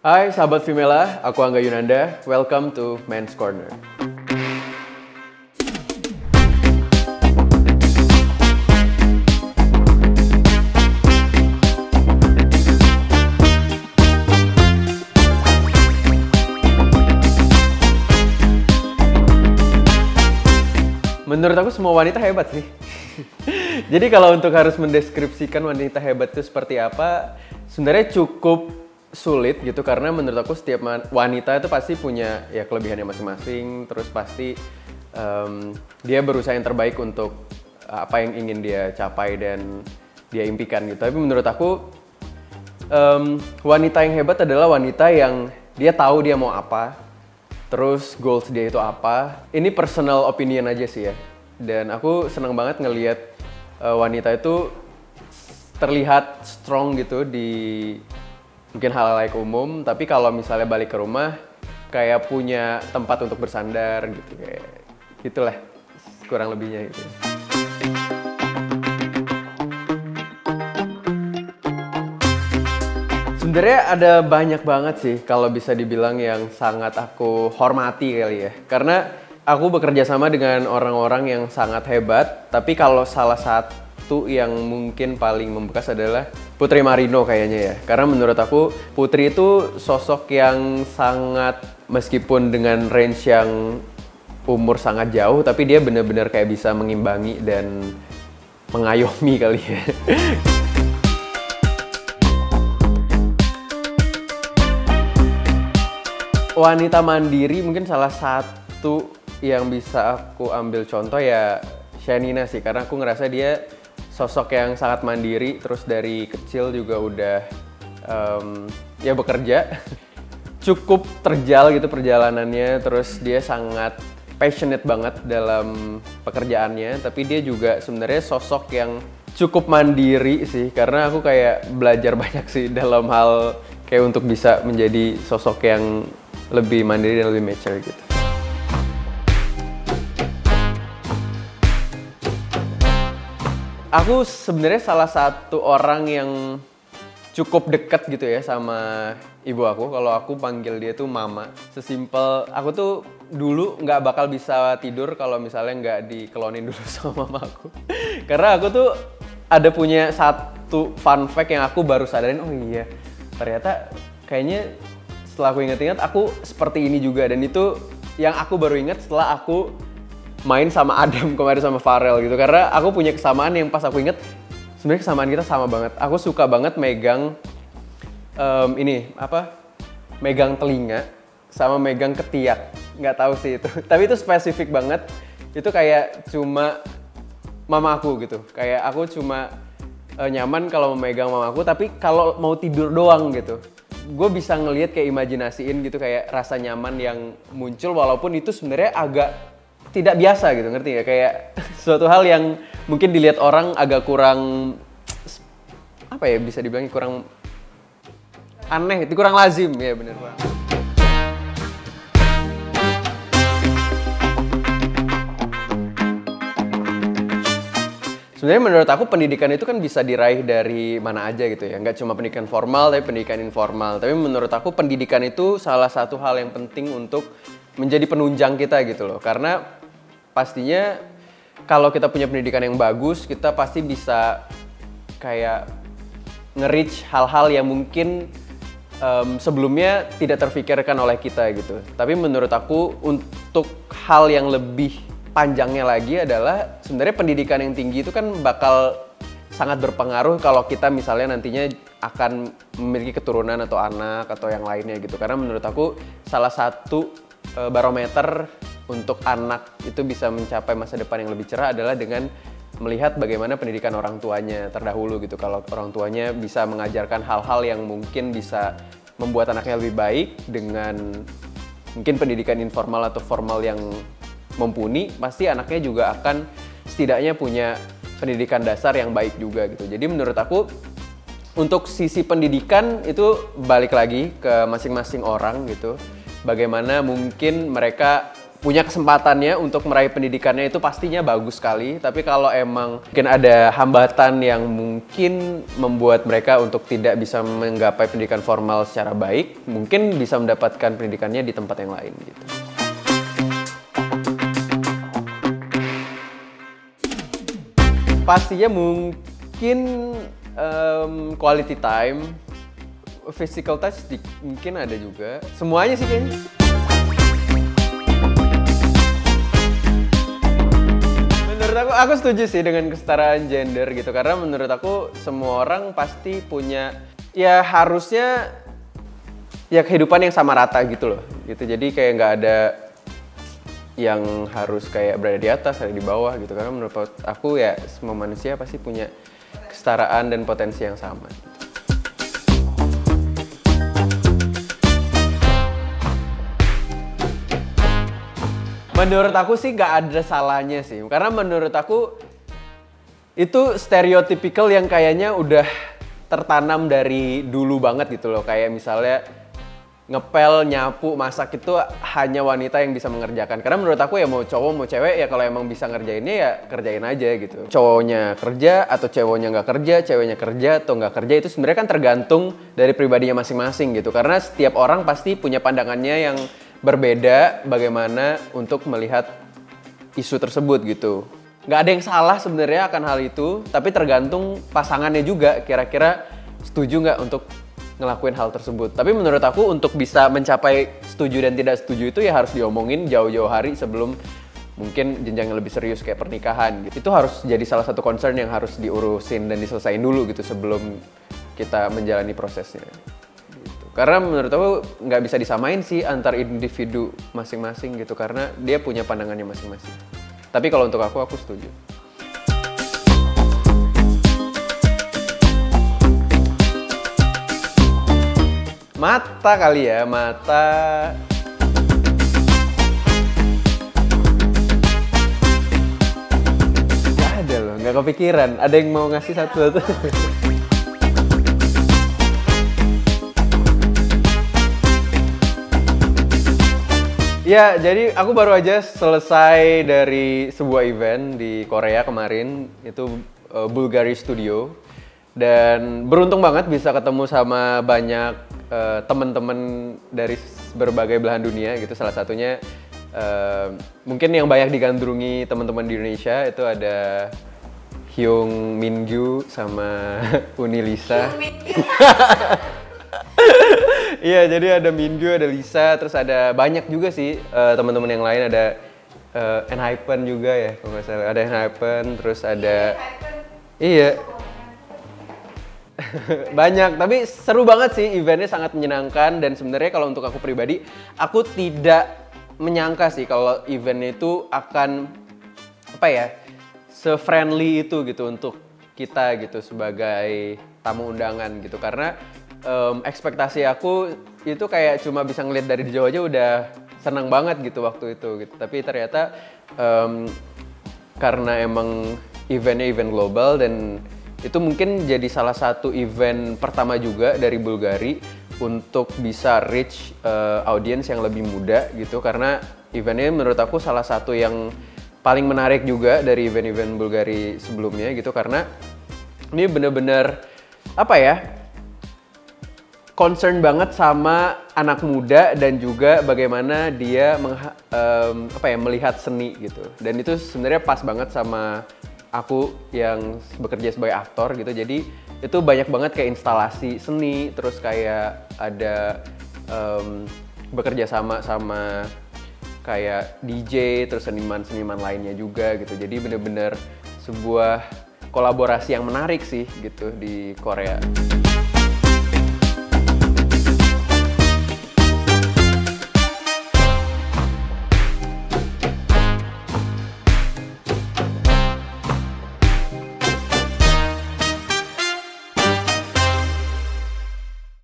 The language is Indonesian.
Hai sahabat Vimela, aku Angga Yunanda. Welcome to Men's Corner. Menurut aku semua wanita hebat sih. Jadi kalau untuk harus mendeskripsikan wanita hebat itu seperti apa, sebenarnya cukup sulit gitu, karena menurut aku setiap wanita itu pasti punya ya kelebihannya masing-masing, terus pasti dia berusaha yang terbaik untuk apa yang ingin dia capai dan dia impikan gitu. Tapi menurut aku wanita yang hebat adalah wanita yang dia tahu dia mau apa, terus goals dia itu apa. Ini personal opinion aja sih ya. Dan aku senang banget ngelihat wanita itu terlihat strong gitu di mungkin hal-hal umum, tapi kalau misalnya balik ke rumah kayak punya tempat untuk bersandar gitu, kayak gitulah kurang lebihnya gitu. Sebenarnya ada banyak banget sih kalau bisa dibilang yang sangat aku hormati kali ya, karena aku bekerja sama dengan orang-orang yang sangat hebat, tapi kalau salah satu yang mungkin paling membekas adalah Putri Marino kayaknya ya. Karena menurut aku Putri itu sosok yang sangat, meskipun dengan range yang umur sangat jauh, tapi dia benar-benar kayak bisa mengimbangi dan mengayomi kali ya. Wanita mandiri mungkin salah satu yang bisa aku ambil contoh ya Shanina sih, karena aku ngerasa dia sosok yang sangat mandiri, terus dari kecil juga udah ya bekerja. Cukup terjal gitu perjalanannya, terus dia sangat passionate banget dalam pekerjaannya, tapi dia juga sebenarnya sosok yang cukup mandiri sih, karena aku kayak belajar banyak sih dalam hal kayak untuk bisa menjadi sosok yang lebih mandiri dan lebih mature gitu. Aku sebenarnya salah satu orang yang cukup dekat gitu ya sama ibu aku. Kalau aku panggil dia tuh mama. Sesimpel, aku tuh dulu nggak bakal bisa tidur kalau misalnya nggak dikelonin dulu sama mama aku. Karena aku tuh ada punya satu fun fact yang aku baru sadarin, oh iya, ternyata kayaknya setelah aku inget-inget aku seperti ini juga. Dan itu yang aku baru inget setelah aku main sama Adam kemarin sama Farel gitu, karena aku punya kesamaan yang pas aku inget sebenarnya kesamaan kita sama banget. Aku suka banget megang megang telinga sama megang ketiak, nggak tahu sih itu tapi itu spesifik banget. Itu kayak cuma mama aku gitu, kayak aku cuma nyaman kalau memegang mama aku, tapi kalau mau tidur doang gitu gue bisa ngelihat kayak imajinasiin gitu, kayak rasa nyaman yang muncul, walaupun itu sebenarnya agak tidak biasa gitu, ngerti ya? Kayak suatu hal yang mungkin dilihat orang agak kurang, apa ya, bisa dibilang kurang aneh, itu kurang lazim ya, bener banget. Sebenarnya menurut aku pendidikan itu kan bisa diraih dari mana aja gitu ya, nggak cuma pendidikan formal tapi pendidikan informal. Tapi menurut aku pendidikan itu salah satu hal yang penting untuk menjadi penunjang kita gitu loh, karena pastinya kalau kita punya pendidikan yang bagus, kita pasti bisa kayak nge-reach hal-hal yang mungkin sebelumnya tidak terfikirkan oleh kita gitu. Tapi menurut aku untuk hal yang lebih panjangnya lagi adalah sebenarnya pendidikan yang tinggi itu kan bakal sangat berpengaruh kalau kita misalnya nantinya akan memiliki keturunan atau anak atau yang lainnya gitu. Karena menurut aku salah satu barometer untuk anak itu bisa mencapai masa depan yang lebih cerah adalah dengan melihat bagaimana pendidikan orang tuanya terdahulu gitu. Kalau orang tuanya bisa mengajarkan hal-hal yang mungkin bisa membuat anaknya lebih baik dengan mungkin pendidikan informal atau formal yang mumpuni, pasti anaknya juga akan setidaknya punya pendidikan dasar yang baik juga gitu. Jadi menurut aku untuk sisi pendidikan itu balik lagi ke masing-masing orang gitu. Bagaimana mungkin mereka punya kesempatannya untuk meraih pendidikannya itu pastinya bagus sekali. Tapi kalau emang mungkin ada hambatan yang mungkin membuat mereka untuk tidak bisa menggapai pendidikan formal secara baik, mungkin bisa mendapatkan pendidikannya di tempat yang lain gitu. Pastinya mungkin quality time, physical touch mungkin ada juga. Semuanya sih kayaknya. Menurut aku setuju sih dengan kesetaraan gender gitu, karena menurut aku semua orang pasti punya, ya harusnya ya kehidupan yang sama rata gitu loh gitu. Jadi kayak nggak ada yang harus kayak berada di atas atau di bawah gitu, karena menurut aku ya semua manusia pasti punya kesetaraan dan potensi yang sama. Menurut aku sih nggak ada salahnya sih, karena menurut aku itu stereotypical yang kayaknya udah tertanam dari dulu banget gitu loh. Kayak misalnya ngepel, nyapu, masak itu hanya wanita yang bisa mengerjakan. Karena menurut aku ya mau cowok mau cewek ya kalau emang bisa ngerjainnya ya kerjain aja gitu. Cowoknya kerja atau ceweknya nggak kerja, ceweknya kerja atau nggak kerja itu sebenarnya kan tergantung dari pribadinya masing-masing gitu. Karena setiap orang pasti punya pandangannya yang berbeda bagaimana untuk melihat isu tersebut gitu. Nggak ada yang salah sebenarnya akan hal itu, tapi tergantung pasangannya juga kira-kira setuju nggak untuk ngelakuin hal tersebut. Tapi menurut aku untuk bisa mencapai setuju dan tidak setuju itu ya harus diomongin jauh-jauh hari sebelum mungkin jenjang yang lebih serius kayak pernikahan gitu. Itu harus jadi salah satu concern yang harus diurusin dan diselesain dulu gitu sebelum kita menjalani prosesnya. Gitu. Karena menurut aku nggak bisa disamain sih antar individu masing-masing gitu, karena dia punya pandangannya masing-masing. Tapi kalau untuk aku setuju. Mata kali ya, mata. Gak ada loh, gak kepikiran. Ada yang mau ngasih satu-satu? Ya, jadi aku baru aja selesai dari sebuah event di Korea kemarin. Itu Bulgari Studio. Dan beruntung banget bisa ketemu sama banyak teman-teman dari berbagai belahan dunia gitu. Salah satunya mungkin yang banyak digandrungi teman-teman di Indonesia itu ada Hyung Mingyu sama Uni Lisa. Iya, jadi ada Mingyu, ada Lisa, terus ada banyak juga sih teman-teman yang lain, ada Enhypen juga ya kalau nggak salah. Ada Enhypen, terus ada iya. Banyak, tapi seru banget sih, eventnya sangat menyenangkan. Dan sebenarnya kalau untuk aku pribadi, aku tidak menyangka sih kalau eventnya itu akan apa ya, se-friendly itu gitu untuk kita gitu sebagai tamu undangan gitu. Karena ekspektasi aku itu kayak cuma bisa ngeliat dari jauh aja udah senang banget gitu waktu itu gitu. Tapi ternyata karena emang eventnya event global dan itu mungkin jadi salah satu event pertama juga dari Bulgari untuk bisa reach audience yang lebih muda gitu, karena eventnya menurut aku salah satu yang paling menarik juga dari event-event Bulgari sebelumnya gitu, karena ini bener-bener apa ya, concern banget sama anak muda dan juga bagaimana dia melihat seni gitu. Dan itu sebenarnya pas banget sama aku yang bekerja sebagai aktor gitu. Jadi itu banyak banget kayak instalasi seni, terus kayak ada bekerja sama kayak DJ, terus seniman-seniman lainnya juga gitu. Jadi bener-bener sebuah kolaborasi yang menarik sih gitu di Korea.